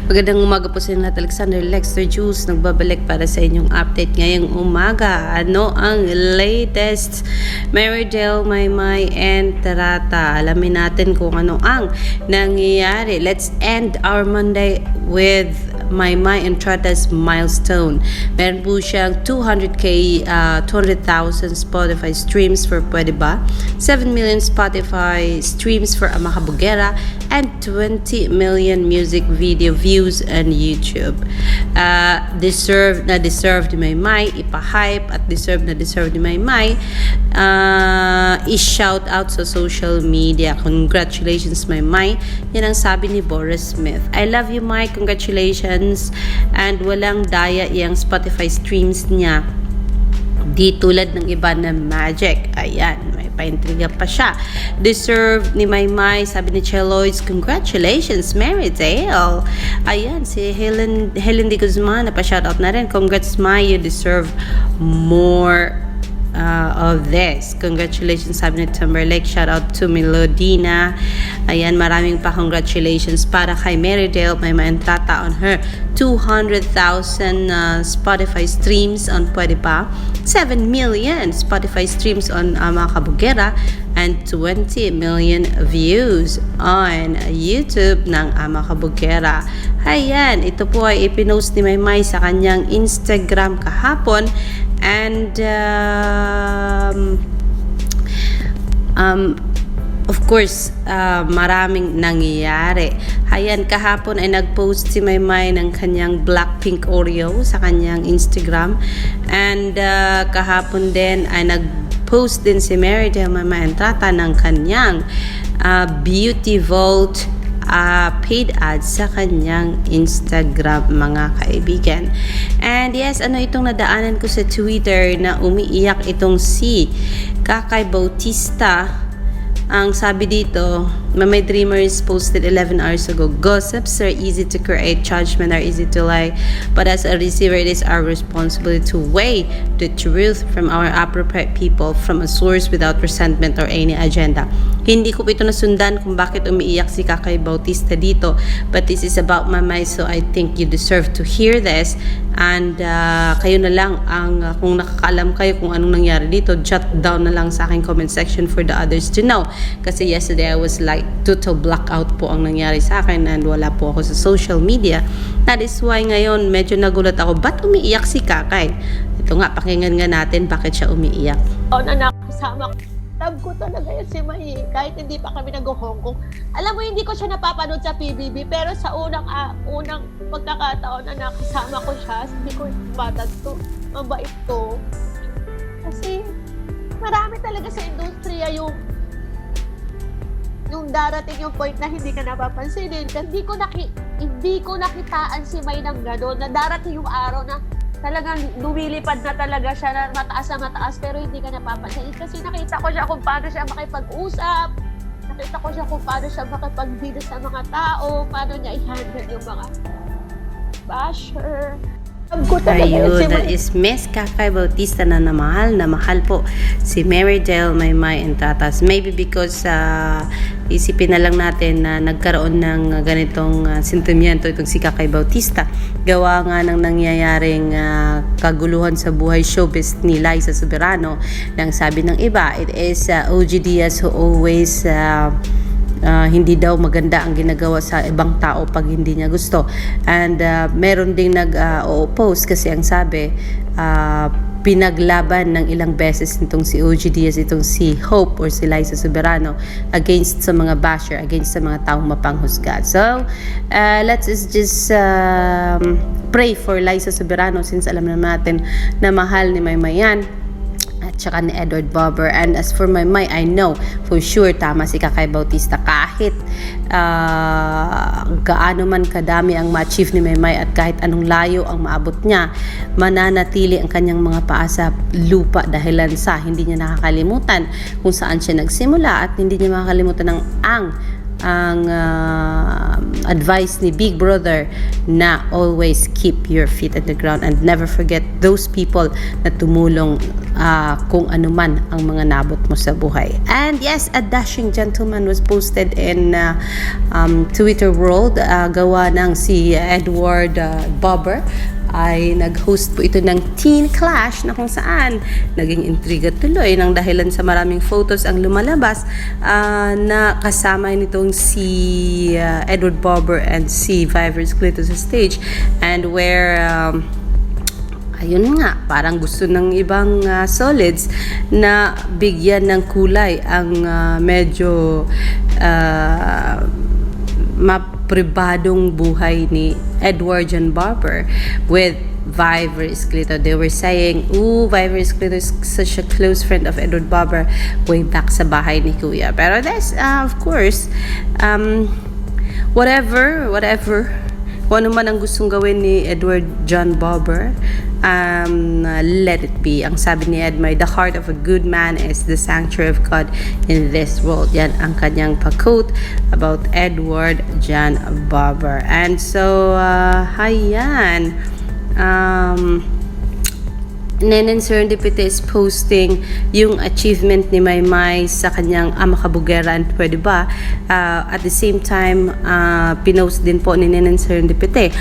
Magandang umaga po sa inyo lahat. Alexander Lexter Juice nagbabalik para sa inyong update ngayong umaga. Ano ang latest Marydel, Maymay and Tarata? Alamin natin kung ano ang nangyayari. Let's end our Monday with Maymay and Tarata's milestone. Meron po siyang 200,000 Spotify streams for Pwede Ba, 7 million Spotify streams for Amaka Bugera, and 20 million music video views on YouTube. Deserve ni Maymay ipa-hype at deserve ni Maymay i-shout out sa social media. Congratulations Maymay. Yan ang sabi ni Boris Smith. I love you May, congratulations. And walang daya yung Spotify streams niya. Di tulad ng iba na magic. Ayan, may paintriga pa siya. Deserve ni Maymay, sabi ni Cheloids, congratulations, Marydel. Ayan, si Helen de Guzman, napa-shoutout na rin. Congrats, May, you deserve more of this. Congratulations, sabi ni Timberlake. Shout out to Melodina. Ayan, maraming pa congratulations para kay Marydel. May maentrata on her 200,000 Spotify streams on Pwede Ba, 7 million Spotify streams on Amaka Bugera, and 20 million views on YouTube ng Amaka Bugera. Ayan, ito po ay ipinost ni Maymay sa kanyang Instagram kahapon. And of course, maraming nangyayari. Ayan, kahapon ay nag-post si Maymay ng kanyang Blackpink Oreo sa kanyang Instagram. And kahapon din ay nag-post din si Marydel Maymay Entrata ng kanyang Beauty Vault paid ads sa kanyang Instagram, mga kaibigan. And yes, ano itong nadaanan ko sa Twitter na umiiyak itong si Kakay Bautista. Ang sabi dito, Mamay Dreamers posted 11 hours ago, gossips are easy to create, judgment are easy to lie, but as a receiver, it is our responsibility to weigh the truth from our appropriate people from a source without resentment or any agenda. Hindi ko ito nasundan kung bakit umiiyak si Kakay Bautista dito, but this is about Mamay, so I think you deserve to hear this. And kayo na lang ang kung nakakaalam kayo kung anong nangyari dito, jot down na lang sa aking comment section for the others to know. Kasi yesterday I was like total blackout po ang nangyari sa akin and wala po ako sa social media. That is why ngayon medyo nagulat ako, ba't umiiyak si Kakay? Ito nga, pakinggan nga natin bakit siya umiiyak. Na nakasama ko. Love ko talaga yan si May, kahit hindi pa kami nag-Hong Kong. Alam mo, hindi ko siya napapanood sa PBB, pero sa unang pagkakataon na nakasama ko siya, sabi ko, bata to, mabait to. Kasi marami talaga sa industriya yung darating yung point na hindi ka napapansinin. Hindi ko nakitaan si May ng gano'n, na darating yung araw na talagang lumilipad na talaga siya na mataas, pero hindi ka napapansin. Kasi nakita ko siya kung paano siya makipag-usap, nakita ko siya kung paano siya makipag-deal sa mga tao, paano niya i-handle yung mga basher. Ayun, that is Miss Kakay Bautista na mahal po si Marydel Maymay and Tatas. Maybe because isipin na lang natin na nagkaroon ng ganitong sentimiento itong si Kakay Bautista. Gawa nga ng nangyayaring kaguluhan sa buhay showbiz ni Liza Soberano. Nang sabi ng iba, it is OG Diaz who always hindi daw maganda ang ginagawa sa ibang tao pag hindi niya gusto. And meron ding nag-oppose kasi ang sabi, pinaglaban ng ilang beses nitong si OG Diaz, itong si Hope or si Liza Soberano against sa mga basher, against sa mga taong mapanghusga. So, let's just pray for Liza Soberano since alam natin na mahal ni Maymay yan at saka ni Edward Bobber. And as for Maymay, I know for sure tama si Kakay Bautista. Kahit gaano man kadami ang ma-achieve ni Maymay at kahit anong layo ang maabot niya, mananatili ang kanyang mga paa sa lupa dahilan sa hindi niya nakakalimutan kung saan siya nagsimula at hindi niya makakalimutan ang advice ni Big Brother na always keep your feet on the ground and never forget those people na tumulong kung ano man ang mga nabot mo sa buhay. And yes, a dashing gentleman was posted in Twitter world. Gawa ng si Edward Bobber ay nag-host po ito ng Teen Clash na kung saan naging intriga tuloy ng dahilan sa maraming photos ang lumalabas na kasama nitong si Edward Bobber and si Vybers Clito sa stage, and where ayun nga, parang gusto ng ibang solids na bigyan ng kulay ang medyo mapribadong buhay ni Edward John Bobber with Vybers Clito. They were saying, Vybers Clito is such a close friend of Edward Bobber way back sa bahay ni Kuya. Pero that's, of course, whatever, kung ano man ang gustong gawin ni Edward John Bobber, let it be. Ang sabi ni Edmay, the heart of a good man is the sanctuary of God in this world. Yan ang kanyang pa-quote about Edward John Bobber. And so, hayan. Nenen Serendipity is posting yung achievement ni Maymay sa kanyang Amakabugeran, pwede ba? At the same time, pinost din po ni Nenen Serendipity,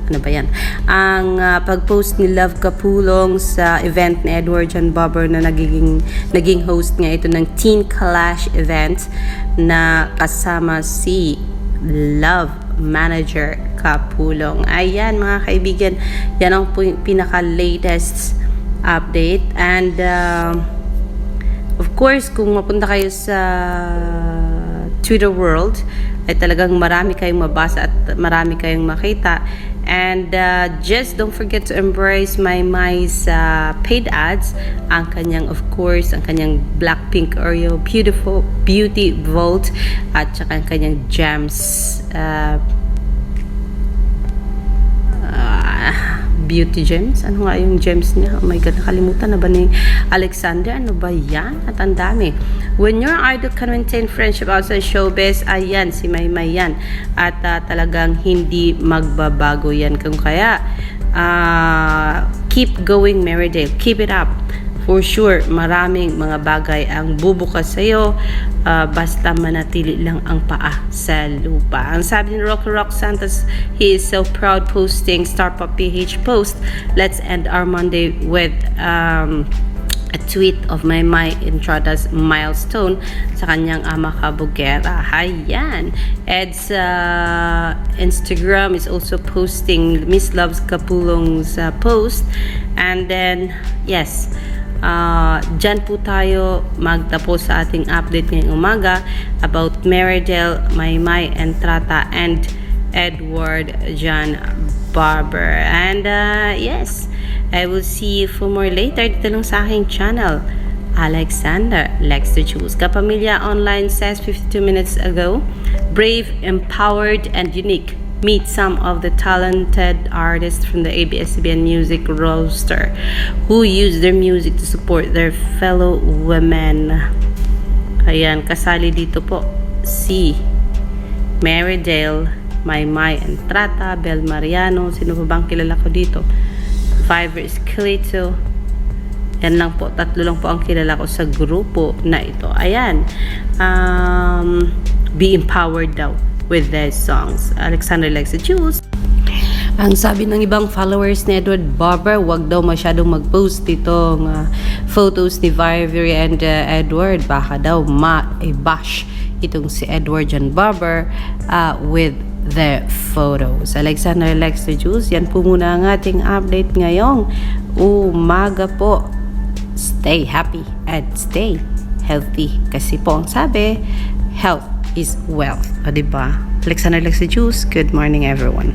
ano ba yan? Ang pag-post ni Love Kapulong sa event ni Edward John Bobber na naging host nga ito ng Teen Clash event na kasama si Love Manager Kapulong. Ayan mga kaibigan, yan ang pinaka-latest update. And of course, kung mapunta kayo sa Twitter world, ay talagang marami kayong mabasa at marami kayong makita. And just don't forget to embrace May's paid ads. Ang kanyang, of course, ang kanyang Blackpink Oreo Beautiful Beauty Vault at saka ang kanyang gems, beauty gems. Ano nga yung gems niya? Oh my God, nakalimutan na ba ni Alexander? Ano ba yan? At ang dami. When your idol can maintain friendship outside showbiz, ayan, si Maymay yan. At talagang hindi magbabago yan. Kung kaya, keep going, Marydale. Keep it up. For sure, maraming mga bagay ang bubukas sa'yo, basta manatili lang ang paa sa lupa. Ang sabi ni Rocky Rock Santos, he is so proud posting Star Pop PH post. Let's end our Monday with a tweet of Maymay Entrada's milestone sa kanyang Amakabugera. Hayan. Ed's Instagram is also posting Miss Loves Kapulong's post. And then, yes, dyan po tayo magtapos sa ating update ngayong umaga about Marydale, Maymay Entrata, and Edward John Bobber. And yes, I will see you for more later dito lang sa aking channel, Alexander Lex the Jules. Kapamilya Online says 52 minutes ago, brave, empowered, and unique. Meet some of the talented artists from the ABS-CBN music roster who use their music to support their fellow women. Ayan, kasali dito po si Marydale, Maymay Entrata, Bel Mariano, sino pa bang kilala ko dito? Vybers Clito. Yan lang po, tatlo lang po ang kilala ko sa grupo na ito. Ayan, be empowered daw with their songs. Alexander Lex the Jules. Ang sabi ng ibang followers ni Edward Bobber, wag daw masyadong mag-post itong photos ni Vybers and Edward. Baka daw ma-bash itong si Edward John Bobber with their photos. Alexander Lex the Jules, yan po muna ang ating update ngayong umaga po. Stay happy and stay healthy. Kasi po ang sabi, health is wealth. O diba? Alexander Lex the Jules, good morning everyone.